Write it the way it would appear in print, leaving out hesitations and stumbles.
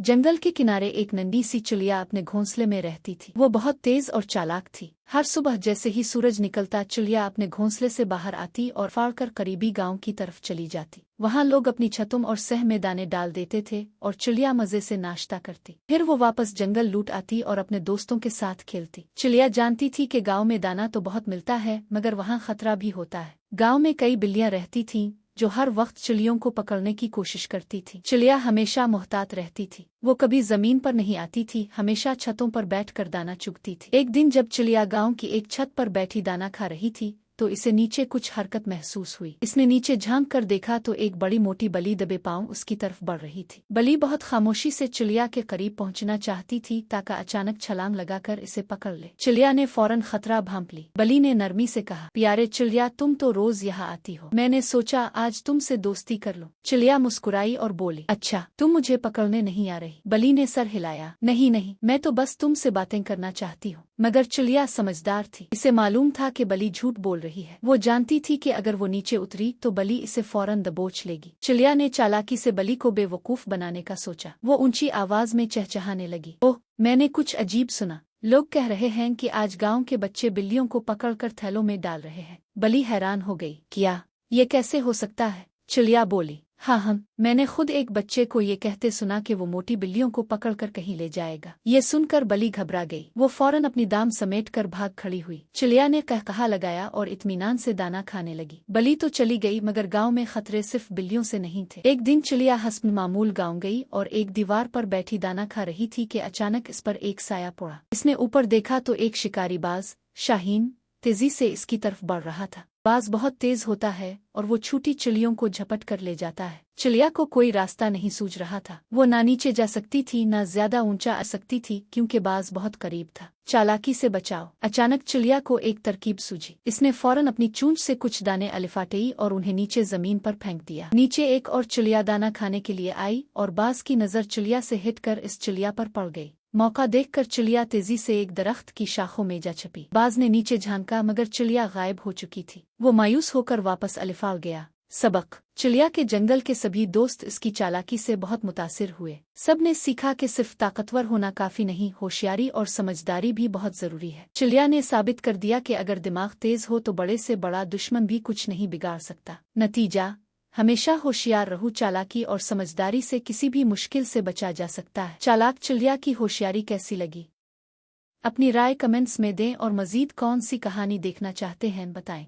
जंगल के किनारे एक नन्ही सी चिड़िया अपने घोंसले में रहती थी। वो बहुत तेज और चालाक थी। हर सुबह जैसे ही सूरज निकलता चिड़िया अपने घोंसले से बाहर आती और फाड़कर करीबी गांव की तरफ चली जाती। वहां लोग अपनी छतों और सह में दाने डाल देते थे और चिड़िया मजे से नाश्ता करती। फिर वो वापस जंगल लूट आती और अपने दोस्तों के साथ खेलती। चिड़िया जानती थी कि गांव में दाना तो बहुत मिलता है मगर वहां खतरा भी होता है। गांव में कई बिल्लियां रहती थीं जो हर वक्त चिड़ियों को पकड़ने की कोशिश करती थी। चिड़िया हमेशा मोहतात रहती थी। वो कभी जमीन पर नहीं आती थी, हमेशा छतों पर बैठकर दाना चुगती थी। एक दिन जब चिड़िया गांव की एक छत पर बैठी दाना खा रही थी तो इसे नीचे कुछ हरकत महसूस हुई। इसने नीचे झांक कर देखा तो एक बड़ी मोटी बली दबे पांव उसकी तरफ बढ़ रही थी। बली बहुत खामोशी से चिड़िया के करीब पहुंचना चाहती थी ताकि अचानक छलांग लगाकर इसे पकड़ ले। चिड़िया ने फौरन खतरा भांप ली। बली ने नरमी से कहा, प्यारे चिड़िया, तुम तो रोज यहाँ आती हो, मैंने सोचा आज तुमसे दोस्ती कर लूं। चिड़िया मुस्कुराई और बोली, अच्छा तुम मुझे पकड़ने नहीं आ रही? बली ने सर हिलाया, नहीं नहीं, मैं तो बस तुमसे बातें करना चाहती हूँ। मगर चिड़िया समझदार थी, इसे मालूम था कि बली झूठ बोल रही है। वो जानती थी कि अगर वो नीचे उतरी तो बली इसे फौरन दबोच लेगी। चिड़िया ने चालाकी से बली को बेवकूफ बनाने का सोचा। वो ऊंची आवाज में चहचहाने लगी, ओह, मैंने कुछ अजीब सुना। लोग कह रहे हैं कि आज गांव के बच्चे बिल्लियों को पकड़कर थैलों में डाल रहे हैं। बली हैरान हो गई, क्या ये कैसे हो सकता है? चिड़िया बोली, हाँ, मैंने खुद एक बच्चे को ये कहते सुना कि वो मोटी बिल्लियों को पकड़कर कहीं ले जाएगा। ये सुनकर बली घबरा गई। वो फौरन अपनी दाम समेटकर भाग खड़ी हुई। चिड़िया ने कहकहा लगाया और इत्मीनान से दाना खाने लगी। बली तो चली गई मगर गांव में खतरे सिर्फ बिल्लियों से नहीं थे। एक दिन चिड़िया हस्ब मामूल गांव गई और एक दीवार पर बैठी दाना खा रही थी कि अचानक इस पर एक साया पड़ा। इसने ऊपर देखा तो एक शिकारी बाज शाहीन तेजी से इसकी तरफ बढ़ रहा था। बाज बहुत तेज होता है और वो छोटी चिड़ियों को झपट कर ले जाता है। चिड़िया को कोई रास्ता नहीं सूझ रहा था। वो ना नीचे जा सकती थी ना ज्यादा ऊंचा आ सकती थी क्योंकि बाज बहुत करीब था। चालाकी से बचाओ। अचानक चिड़िया को एक तरकीब सूझी। इसने फौरन अपनी चूंच से कुछ दाने अलिफाटेई और उन्हें नीचे जमीन पर फेंक दिया। नीचे एक और चिड़िया दाना खाने के लिए आई और बाज की नजर चिड़िया से हिटकर इस चिड़िया पर पड़ गई। मौका देखकर चिड़िया तेजी से एक दरख्त की शाखों में जा छपी। बाज ने नीचे झांका मगर चिड़िया गायब हो चुकी थी। वो मायूस होकर वापस अलिफा गया। सबक। चिड़िया के जंगल के सभी दोस्त इसकी चालाकी से बहुत मुतासिर हुए। सब ने सीखा कि सिर्फ ताकतवर होना काफी नहीं, होशियारी और समझदारी भी बहुत जरूरी है। चिड़िया ने साबित कर दिया कि अगर दिमाग तेज हो तो बड़े से बड़ा दुश्मन भी कुछ नहीं बिगाड़ सकता। नतीजा, हमेशा होशियार रहो। चालाकी और समझदारी से किसी भी मुश्किल से बचा जा सकता है। चालाक चिड़िया की होशियारी कैसी लगी? अपनी राय कमेंट्स में दें और मजीद कौन सी कहानी देखना चाहते हैं बताएं।